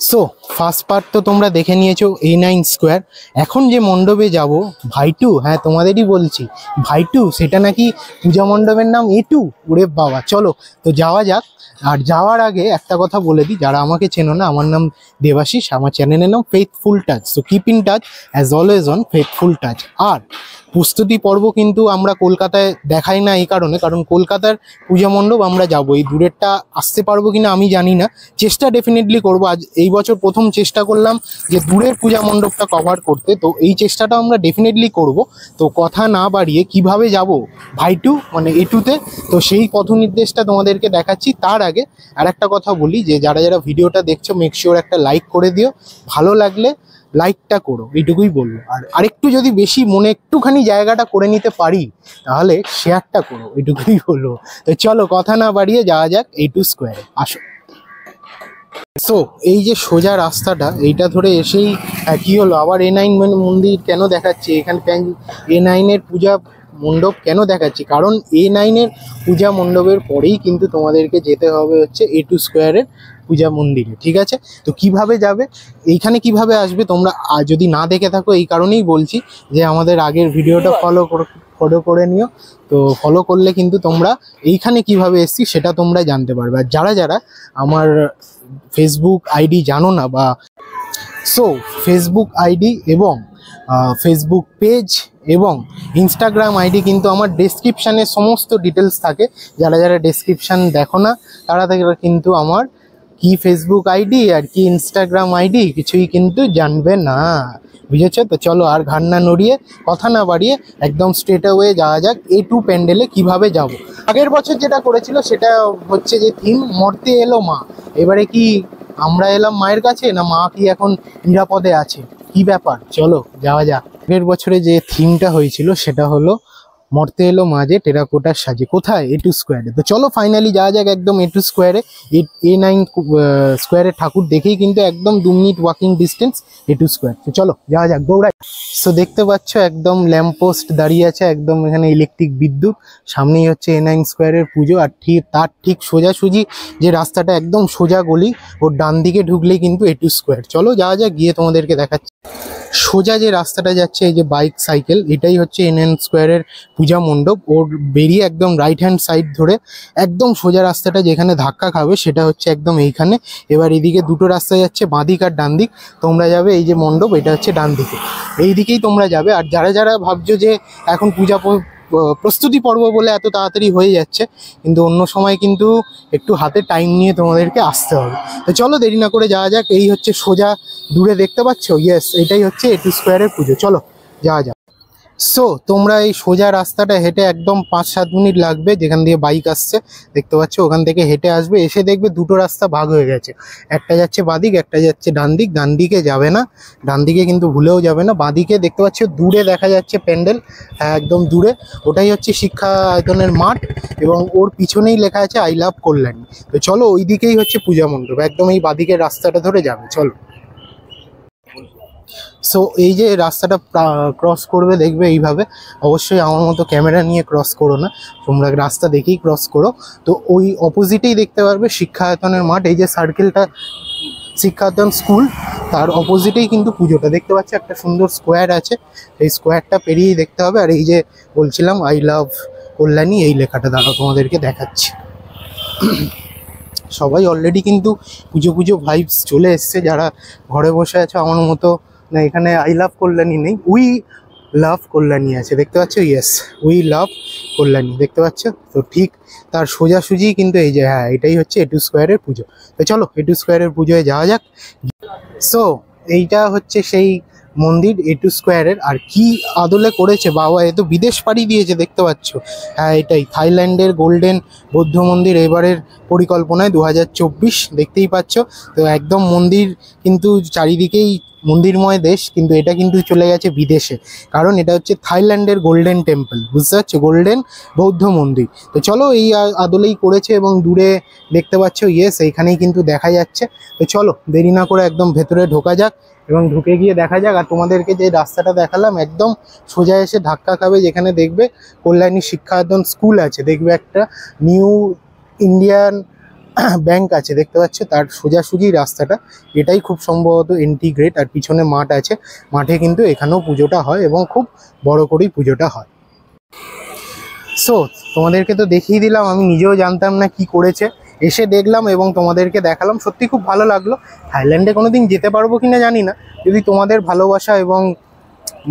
So first part তো তোমরা দেখে নিয়েছো A9 স্কোয়ার। এখন যে মণ্ডপে যাব ভাইটু, হ্যাঁ তোমাদেরই বলছি ভাইটু, সেটা নাকি পূজা মণ্ডপের নাম A2। ওরে বাবা, চলো তো যাওয়া যাক। আর যাওয়ার আগে একটা কথা বলে দিই, যারা আমাকে চেনো না, আমার নাম দেবাশিস, আমার চ্যানেলের নাম faithful touch. So keep in touch as always on faithful touch. আর প্রস্তুতি পর্ব কিন্তু আমরা কলকাতায় দেখাই না এই কারণে, কারণ কলকাতার পূজা মণ্ডপ আমরা যাবো, এই দূরেরটা আসতে পারবো কিনা আমি জানি না, চেষ্টা ডেফিনেটলি করবো। আজ এই বছর প্রথম চেষ্টা করলাম যে দূরের পূজা মণ্ডপটা কভার করতে, তো এই চেষ্টাটা আমরা ডেফিনেটলি করব। তো কথা না বাড়িয়ে কিভাবে যাব ভাইটু মানে A2-তে, তো সেই পথ নির্দেশটা তোমাদেরকে দেখাচ্ছি। তার আগে আর একটা কথা বলি যে যারা যারা ভিডিওটা দেখছো মেক শিওর একটা লাইক করে দিও, ভালো লাগলে লাইকটা করো, এইটুকুই বলবো। আর আরেকটু যদি বেশি মনে একটুখানি জায়গাটা করে নিতে পারি তাহলে শেয়ারটা করো, এইটুকুই বলবো। তো চলো কথা না বাড়িয়ে যাওয়া যাক A2 স্কোয়ারে, আসো। সো এই যে সোজা রাস্তাটা, এইটা ধরে এসেই কি হলো, আবার A9 মন্দির কেন দেখাচ্ছি এখানে, A9-এর পূজা মণ্ডপ কেন দেখাচ্ছি, কারণ A9-এর পূজা মণ্ডপের পরেই কিন্তু তোমাদেরকে যেতে হবে হচ্ছে A2 স্কোয়ারের পূজা মন্দিরে, ঠিক আছে? তো কিভাবে যাবে, এইখানে কিভাবে আসবে তোমরা যদি না দেখে থাকো, এই কারণেই বলছি যে আমাদের আগের ভিডিওটা ফলো করে নিও। তো ফলো করলে কিন্তু তোমরা এইখানে কিভাবে এসছি সেটা তোমরা জানতে পারবে। আর যারা যারা আমার ফেসবুক আইডি জানো না, বা সো ফেসবুক আইডি এবং ফেসবুক পেজ এবং ইনস্টাগ্রাম আইডি কিন্তু আমার ডেসক্রিপশানে সমস্ত ডিটেলস থাকে। যারা যারা ডেসক্রিপশান দেখো না তারা কিন্তু আমার কি ফেসবুক আইডি আর কি ইনস্টাগ্রাম আইডি কিছুই কিন্তু জানবে না, বুঝেছো? তো চলো আর ঘাড় না নড়িয়ে কথা না বাড়িয়ে একদম স্ট্রেট অ্যাওয়ে যাওয়া যাক A2 প্যান্ডেলে কিভাবে যাব। আগের বছর যেটা করেছিল সেটা হচ্ছে যে থিম মর্তে এলো মা, এবারে কি আমরা এলাম মায়ের কাছে, না মা কি এখন নিরাপদে আছে, কি ব্যাপার, চলো যাওয়া যাক। আগের বছরে যে থিমটা হয়েছিল সেটা হলো মর্তে এলো মাঝে টেরাকোটার সাজে, কোথায় A2 স্কোয়ারে। তো চলো ফাইনালি যাওয়া যাক একদম A2 স্কোয়ারে। A9 স্কোয়ারের ঠাকুর দেখেই কিন্তু একদম 2 minute walking distance A2 square. তো চলো যাওয়া যাক, দৌড়াই। সো দেখতে পাচ্ছ একদম ল্যাম্পপোস্ট দাঁড়িয়ে আছে, একদম এখানে ইলেকট্রিক বিদ্যুৎ, সামনেই হচ্ছে A9 স্কোয়ারের পুজো। আর তার ঠিক সোজাসুজি যে রাস্তাটা একদম সোজা গলি, ওর ডান দিকে ঢুকলেই কিন্তু A2 স্কোয়ার। চলো যাওয়া যাক, গিয়ে তোমাদেরকে দেখাচ্ছি। সোজা যে রাস্তাটা যাচ্ছে এই যে বাইক সাইকেল, এটাই হচ্ছে A9 স্কোয়ারের পূজা মণ্ডপ। ওর বেরিয়ে একদম রাইট হ্যান্ড সাইড ধরে একদম সোজা রাস্তাটা যেখানে ধাক্কা খাবে সেটা হচ্ছে একদম এইখানে। এবার এদিকে দুটো রাস্তা যাচ্ছে, বাঁ দিক আর ডান দিক। তোমরা যাবে এই যে মণ্ডপ, এটা হচ্ছে ডান দিকে, এই দিকেই তোমরা যাবে। আর যারা যারা ভাবছো যে এখন পূজা প্রস্তুতি পর্ব বলে এত তাড়াতাড়ি হয়ে যাচ্ছে, কিন্তু অন্য সময় কিন্তু একটু হাতে টাইম নিয়ে তোমাদেরকে আসতে হবে। তো চলো দেরি না করে যাওয়া যাক। এই হচ্ছে সোজা দূরে দেখতে পাচ্ছ, ইয়েস এটাই হচ্ছে A2 স্কোয়ারের পুজো, চলো যাওয়া যাক। সো তোমরা এই সোজা রাস্তাটা হেঁটে একদম 5-7 মিনিট লাগবে, যেখান দিয়ে বাইক আসছে দেখতে পাচ্ছ, ওখান থেকে হেঁটে আসবে। এসে দেখবে দুটো রাস্তা ভাগ হয়ে গেছে, একটা যাচ্ছে বাঁদিক, একটা যাচ্ছে ডান দিক। ডান দিকে যাবে না, ডান দিকে কিন্তু ভুলেও যাবে না। বাঁদিকে দেখতে পাচ্ছ দূরে দেখা যাচ্ছে প্যান্ডেল, হ্যাঁ একদম দূরে, ওটাই হচ্ছে শিক্ষা আয়তনের মাঠ, এবং ওর পিছনেই লেখা আছে আই লাভ কল্যাণী। তো চলো ওই দিকেই হচ্ছে পূজা মণ্ডপ, একদম এই বাঁদিকের রাস্তাটা ধরে যাবে, চলো। সো এই যে রাস্তাটা ক্রস করবে দেখবে এইভাবে, অবশ্যই আমার মতো ক্যামেরা নিয়ে ক্রস করো না, তোমরা রাস্তা দেখেই ক্রস করো। তো ওই অপোজিটেই দেখতে পারবে শিক্ষায়তনের মাঠ, এই যে সার্কেলটা শিক্ষায়তন স্কুল, তার অপোজিটেই কিন্তু পুজোটা দেখতে পাচ্ছি। একটা সুন্দর স্কোয়ার আছে, এই স্কোয়ারটা পেরিয়েই দেখতে হবে। আর এই যে বলছিলাম আই লাভ কল্যাণী, এই লেখাটা দ্বারা তোমাদেরকে দেখাচ্ছি। সবাই অলরেডি কিন্তু পুজো পুজো ভাইবস চলে এসছে, যারা ঘরে বসে আছে আমার মতো, না এখানে আই লাভ কল্যাণী নেই, উই লাভ কল্যাণী আছে, দেখতে পাচ্ছ, ইয়েস উই লাভ কল্যাণী দেখতে পাচ্ছ। তো ঠিক তার সোজাসুজি কিন্তু এই যে, হ্যাঁ এটাই হচ্ছে A2 স্কোয়ারের পুজো। তো চলো A2 স্কোয়ারের পুজোয় যাওয়া যাক। সো এইটা হচ্ছে সেই মন্দির A2 স্কোয়ারের। আর কি আদলে করেছে বাবা, এ তো বিদেশ পাড়ি দিয়েছে দেখতে পাচ্ছ। হ্যাঁ এটাই থাইল্যান্ডের গোল্ডেন বৌদ্ধ মন্দির এবারের পরিকল্পনায় 2024, দেখতেই পাচ্ছ। তো একদম মন্দির কিন্তু চারিদিকেই মন্দিরময় দেশ, কিন্তু এটা কিন্তু চলে গেছে বিদেশে, কারণ এটা হচ্ছে থাইল্যান্ডের গোল্ডেন টেম্পল, বুঝতে পারছো, গোল্ডেন বৌদ্ধ মন্দির। তো চলো এই আদলেই করেছে, এবং দূরে দেখতে পাচ্ছ, ইয়েস এইখানেই কিন্তু দেখা যাচ্ছে। তো চলো দেরি না করে একদম ভেতরে ঢোকা যাক, এবং ঢুকে গিয়ে দেখা যাক। আর তোমাদেরকে যে রাস্তাটা দেখালাম একদম সোজা এসে ধাক্কা খাবে, যেখানে দেখবে কল্যাণী শিক্ষায়তন স্কুল আছে, দেখবে একটা নিউ ইন্ডিয়ান ব্যাংক আছে দেখতে পাচ্ছ, তার সোজাসুজি রাস্তাটা, এটাই খুব সম্ভবত এন্ট্রি গেট। আর পিছনে মাঠ আছে, মাঠে কিন্তু এখানেও পুজোটা হয় এবং খুব বড় করেই পুজোটা হয়। সো তোমাদেরকে তো দেখিয়ে দিলাম, আমি নিজেও জানতাম না কি করেছে, এসে দেখলাম এবং তোমাদেরকে দেখালাম, সত্যি খুব ভালো লাগলো। থাইল্যান্ডে কোনোদিন যেতে পারবো কিনা জানি না, যদি তোমাদের ভালোবাসা এবং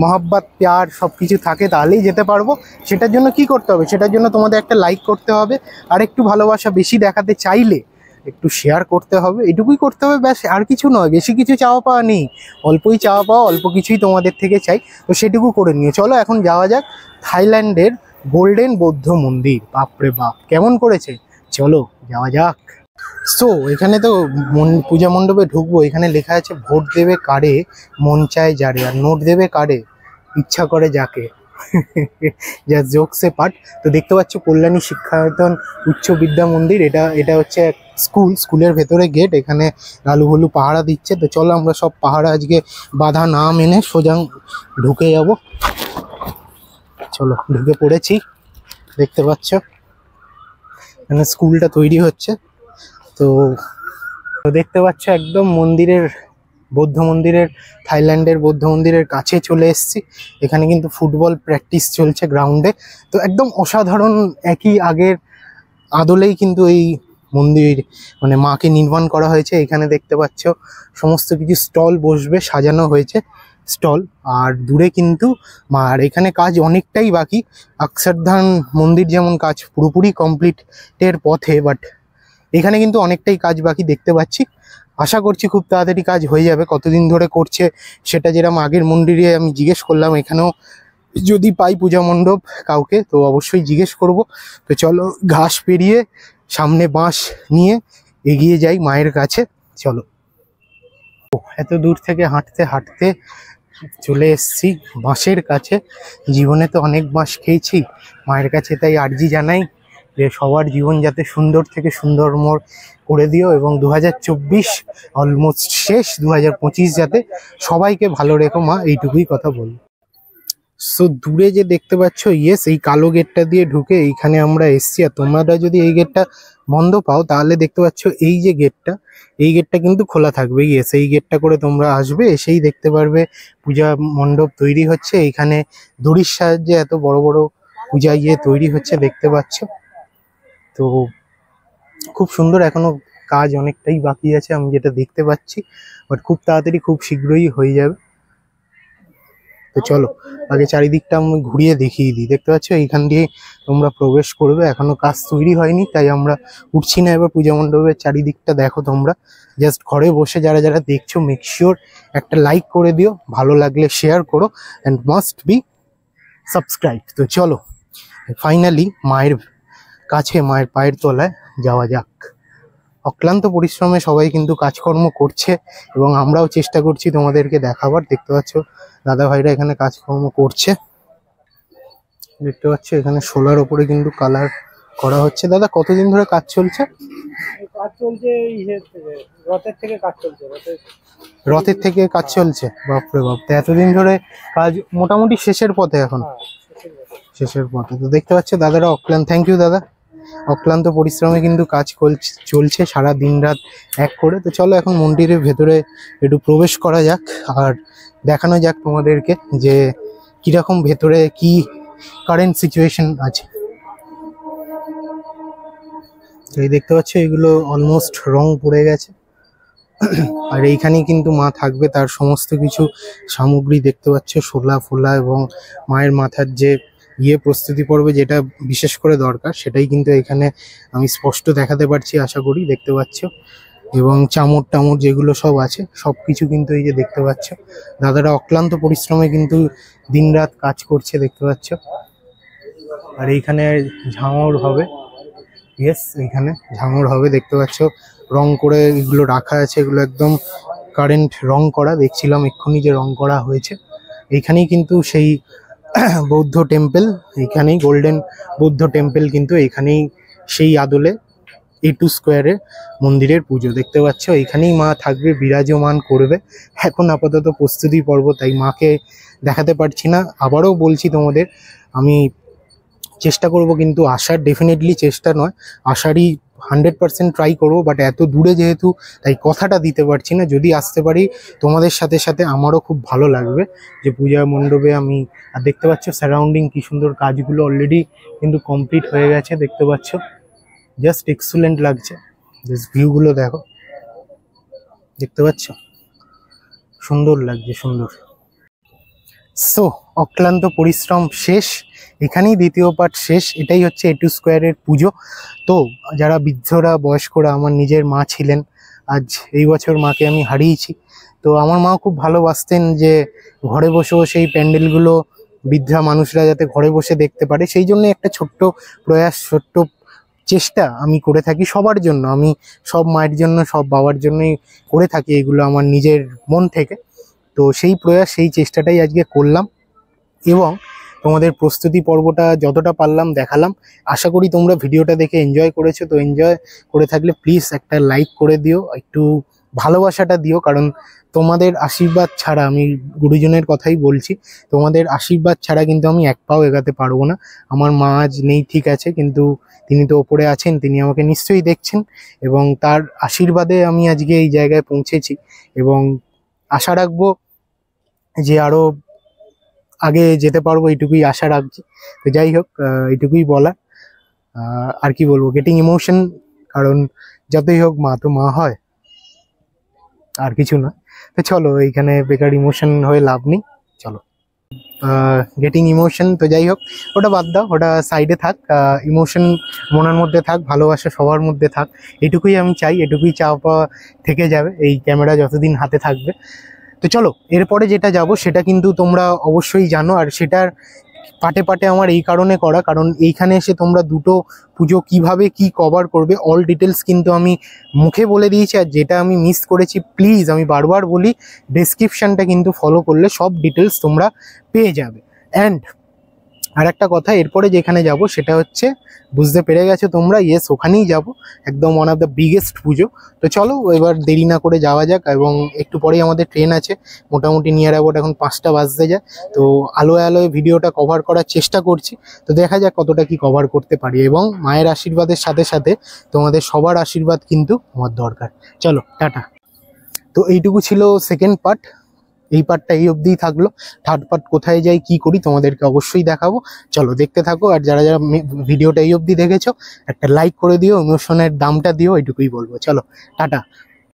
মহাব্বত প্যার সব কিছু থাকে তাহলেই যেতে পারবো। সেটার জন্য কি করতে হবে, সেটার জন্য তোমাদের একটা লাইক করতে হবে, আর একটু ভালোবাসা বেশি দেখাতে চাইলে একটু শেয়ার করতে হবে, এটুকুই করতে হবে ব্যাস, আর কিছু নয়। বেশি কিছু চাওয়া পাওয়া নেই, অল্পই চাওয়া পাওয়া, অল্প কিছুই তোমাদের থেকে চাই, তো সেটুকু করে নিয়ে চলো এখন যাওয়া যাক থাইল্যান্ডের গোল্ডেন বৌদ্ধ মন্দির। বাপরে বাপ কেমন করেছে, চলো যাওয়া যাক। সো এখানে তো পূজা মণ্ডপে ঢুকবো, এখানে লেখা আছে ভোট দেবে কারে মন চায় যারে, আর নোট দেবে কারে ইচ্ছা করে যাকে। যা জোকসে পাঠ। তো দেখতে পাচ্ছ কল্যাণী শিক্ষায়তন উচ্চ বিদ্যা মন্দির, এটা হচ্ছে এক স্কুলের ভেতরে গেট, এখানে লালু ভলু পাহারা দিচ্ছে। তো চলো আমরা সব পাহারা আজকে বাধা না মেনে সোজা ঢুকে যাব। চলো ঢুকে পড়েছি, দেখতে পাচ্ছ এখানে স্কুলটা তৈরি হচ্ছে। তো দেখতে পাচ্ছ একদম বৌদ্ধ মন্দিরের থাইল্যান্ডের বৌদ্ধ মন্দিরের কাছে চলে এসেছি। এখানে কিন্তু ফুটবল প্র্যাকটিস চলছে গ্রাউন্ডে। তো একদম অসাধারণ, একই আগের আদলেই কিন্তু এই মন্দির মানে মাকে নির্মাণ করা হয়েছে। এখানে দেখতে পাচ্ছ সমস্ত কিছু স্টল বসবে, সাজানো হয়েছে স্টল। আর দূরে কিন্তু আর এখানে কাজ অনেকটাই বাকি। অক্ষরধাম মন্দির যেমন কাজ পুরোপুরি কমপ্লিটের পথে, বাট এখানে কিন্তু অনেকটাই কাজ বাকি দেখতে পাচ্ছি। আশা করছি খুব তাড়াতাড়ি কাজ হয়ে যাবে। কতদিন ধরে করছে সেটা যেরকম আগের মন্দিরে আমি জিজ্ঞেস করলাম, এখানেও যদি পাই পূজা মণ্ডপ কাউকে তো অবশ্যই জিজ্ঞেস করব। তো চলো ঘাস পেরিয়ে সামনে বাঁশ নিয়ে এগিয়ে যাই মায়ের কাছে, চলো। এত দূর থেকে হাঁটতে হাঁটতে চলে এসেছি বাঁশের কাছে। জীবনে তো অনেক বাঁশ খেয়েছি, মায়ের কাছে তাই আর্জি জানাই যে সবার জীবন যাতে সুন্দর থেকে সুন্দরময় করে দিও, এবং 2024 অলমোস্ট শেষ, 2025 যাতে সবাইকে ভালো রেখো মা, এইটুকুই কথা বলবো। সো দূরে যে দেখতে পাচ্ছ, ইয়েস এই কালো গেটটা দিয়ে ঢুকে এইখানে আমরা এসছি। আর তোমরা যদি এই গেটটা বন্ধ পাও তাহলে দেখতে পাচ্ছ এই যে গেটটা, এই গেটটা কিন্তু খোলা থাকবে। ইয়েস এই গেটটা করে তোমরা আসবে, এসেই দেখতে পারবে পূজা মণ্ডপ তৈরি হচ্ছে। এইখানে দড়ির সাহায্যে এত বড় বড় পূজা তৈরি হচ্ছে দেখতে পাচ্ছ। তো খুব সুন্দর, এখনো কাজ অনেকটাই বাকি আছে আমি যেটা দেখতে পাচ্ছি, বাট খুব তাড়াতাড়ি খুব শীঘ্রই হয়ে যাবে। তো চলো আগে চারিদিকটা আমি ঘুরিয়ে দেখিয়ে দিই। দেখতে পাচ্ছ এইখান দিয়ে তোমরা প্রবেশ করবে, এখনো কাজ তৈরি হয়নি তাই আমরা উঠছি না। এবার পূজা মণ্ডপের চারিদিকটা দেখো তোমরা, জাস্ট ঘরে বসে যারা যারা দেখছো মেক শিওর একটা লাইক করে দিও, ভালো লাগলে শেয়ার করো, অ্যান্ড মাস্ট বি সাবস্ক্রাইব। তো চলো ফাইনালি মায়ের কাছে, মায়ের পায়ের তলায় যাওয়া যাক। অক্লান্ত পরিশ্রমে সবাই কিন্তু কাজকর্ম করছে এবং আমরাও চেষ্টা করছি তোমাদেরকে দেখাবার। দেখতে পাচ্ছ দাদা ভাইরা এখানে কাজকর্ম করছে, দেখতে পাচ্ছ এখানে সোলার ওপরে কিন্তু কালার করা হচ্ছে। দাদা কতদিন ধরে কাজ চলছে? কাজ চলছে রথের থেকে কাজ চলছে। রথের থেকে কাজ চলছে, বাপরে বাপ। তো এতদিন ধরে কাজ মোটামুটি শেষের পথে, এখন শেষের পথে। তো দেখতে পাচ্ছ দাদারা অক্লান্ত, থ্যাংক ইউ দাদা, অক্লান্ত পরিশ্রমে কিন্তু কাজ চলছে সারা দিন রাত এক করে। তো চলো এখন মন্দিরের ভেতরে একটু প্রবেশ করা যাক আর দেখানো যাক তোমাদেরকে যে কিরকম ভেতরে কি কারেন্ট সিচুয়েশন আছে। এই দেখতে পাচ্ছ এগুলো অলমোস্ট রং পড়ে গেছে, আর এইখানেই কিন্তু মা থাকবে, তার সমস্ত কিছু সামগ্রী দেখতে পাচ্ছ, শোলা ফোলা এবং মায়ের মাথার যে প্রস্তুতি পর্বে যেটা বিশেষ করে দরকার সেটাই কিন্তু এখানে আমি স্পষ্ট দেখাতে পারছি আশা করি, দেখতে পাচ্ছ। এবং চামড় টামড় যেগুলো সব আছে সব কিছু কিন্তু এই যে দেখতে পাচ্ছ, দাদারা অক্লান্ত পরিশ্রমে কিন্তু দিনরাত কাজ করছে দেখতে পাচ্ছ। আর এইখানে ঝাঙর হবে, ইয়েস এইখানে ঝাঙর হবে দেখতে পাচ্ছ, রং করে এগুলো রাখা আছে, এগুলো একদম কারেন্ট রং করা, দেখছিলাম এক্ষুনি যে রং করা হয়েছে। এইখানেই কিন্তু সেই বৌদ্ধ টেম্পল, এইখানেই গোল্ডেন বৌদ্ধ টেম্পল, কিন্তু এইখানেই সেই আদলে A2 স্কোয়ারে মন্দিরের পুজো দেখতে পাচ্ছ। এইখানেই মা থাকবে, বিরাজমান করবে। এখন আপাতত প্রস্তুতি পর্ব, তাই মাকে দেখাতে পারছি না। আবারও বলছি তোমাদের, আমি চেষ্টা করব কিন্তু আসার, ডেফিনেটলি চেষ্টা নয়, আসারই 100% ট্রাই করবো, বাট এত দূরে যেহেতু তাই কথাটা দিতে পারছি না। যদি আসতে পারি তোমাদের সাথে সাথে আমারও খুব ভালো লাগবে যে পূজা মণ্ডপে আমি। আর দেখতে পাচ্ছ সারাউন্ডিং কি সুন্দর, কাজগুলো অলরেডি কিন্তু কমপ্লিট হয়ে গেছে, দেখতে পাচ্ছ জাস্ট এক্সেলেন্ট লাগছে। ভিউগুলো দেখো, দেখতে পাচ্ছ সুন্দর লাগছে, সুন্দর। সো অক্লান্ত পরিশ্রম শেষ, এখানেই দ্বিতীয় পার্ট শেষ। এটাই হচ্ছে A2 স্কোয়ারের পুজো। তো যারা বৃদ্ধরা বয়স্করা, আমার নিজের মা ছিলেন, আজ এই বছর মাকে আমি হারিয়েছি। তো আমার মা খুব ভালোবাসতেন যে ঘরে বসে বসে এই প্যান্ডেলগুলো বৃদ্ধা মানুষরা যাতে ঘরে বসে দেখতে পারে, সেই জন্য একটা ছোট্ট প্রয়াস, ছোট্ট চেষ্টা আমি করে থাকি সবার জন্য। আমি সব মায়ের জন্য, সব বাবার জন্যই করে থাকি এগুলো আমার নিজের মন থেকে। তো সেই প্রয়াস, সেই চেষ্টাটাই আজকে করলাম এবং তোমাদের প্রস্তুতি পর্বটা যতটা পারলাম দেখালাম। আশা করি তোমরা ভিডিওটা দেখে এনজয় করেছো। তো এনজয় করে থাকলে প্লিজ একটা লাইক করে দিও, একটু ভালোবাসাটা দিও, কারণ তোমাদের আশীর্বাদ ছাড়া, আমি গুরুজনের কথাই বলছি, তোমাদের আশীর্বাদ ছাড়া কিন্তু আমি এক পাও এগাতে পারবো না। আমার মা আজ নেই ঠিক আছে, কিন্তু তিনি তো ওপরে আছেন, তিনি আমাকে নিশ্চয়ই দেখছেন এবং তার আশীর্বাদে আমি আজকে এই জায়গায় পৌঁছেছি এবং আশা রাখবো যে আরো আগে যেতে পারবো, এইটুকুই আশা রাখছি। তো যাই হোক, এইটুকুই বলা। আর কি বলবো, গেটিং ইমোশন, কারণ যতই হোক মা তো মা হয়, আর কিছু না। তো চলো, এইখানে বেকার ইমোশন হয়ে লাভ নেই, চলো। গেটিং ইমোশন, তো যাই হোক ওটা বাদ দাও, ওটা সাইডে থাক। ইমোশন মনের মধ্যে থাক, ভালোবাসা সবার মধ্যে থাক, এটুকুই আমি চাই, এটুকুই চাওয়া থেকে যাবে এই ক্যামেরা যতদিন হাতে থাকবে। তো চলো, এরপরে যেটা যাব সেটা কিন্তু তোমরা অবশ্যই জানো, আর সেটার পাটে পাটে আমার এই কারণে করা, কারণ এইখানে এসে তোমরা দুটো পুজো কিভাবে কি কভার করবে অল ডিটেলস কিন্তু আমি মুখে বলে দিয়েছি। আর যেটা আমি মিস করেছি, প্লিজ আমি বারবার বলি, ডেসক্রিপশানটা কিন্তু ফলো করলে সব ডিটেলস তোমরা পেয়ে যাবে। অ্যান্ড আর একটা কথা, এরপরে যেখানে যাব সেটা হচ্ছে, বুঝতে পেরে গেছো তোমরা, ইয়েস ওখানেই যাব, একদম ওয়ান অফ দ্য বিগেস্ট পুজো। তো চলো এবার দেরি না করে যাওয়া যাক, এবং একটু পরেই আমাদের ট্রেন আছে, মোটামুটি নিয়ার অ্যাবাউট এখন 5টা বাজতে যায়। তো আলোয় আলোয় ভিডিওটা কভার করার চেষ্টা করছি, তো দেখা যাক কতটা কি কভার করতে পারি, এবং মায়ের আশীর্বাদের সাথে সাথে তোমাদের সবার আশীর্বাদ কিন্তু আমার দরকার। চলো টাটা। তো এইটুকু ছিল সেকেন্ড পার্ট, এই পার্টটা এই অবধিই থাকলো। থার্ড পার্ট কোথায় যাই কি করি তোমাদেরকে অবশ্যই দেখাবো, চলো দেখতে থাকো। আর যারা যারা ভিডিওটা এই অবধি দেখেছো একটা লাইক করে দিও, ইমোশনের দামটা দিও, এইটুকুই বলবো। চলো টাটা।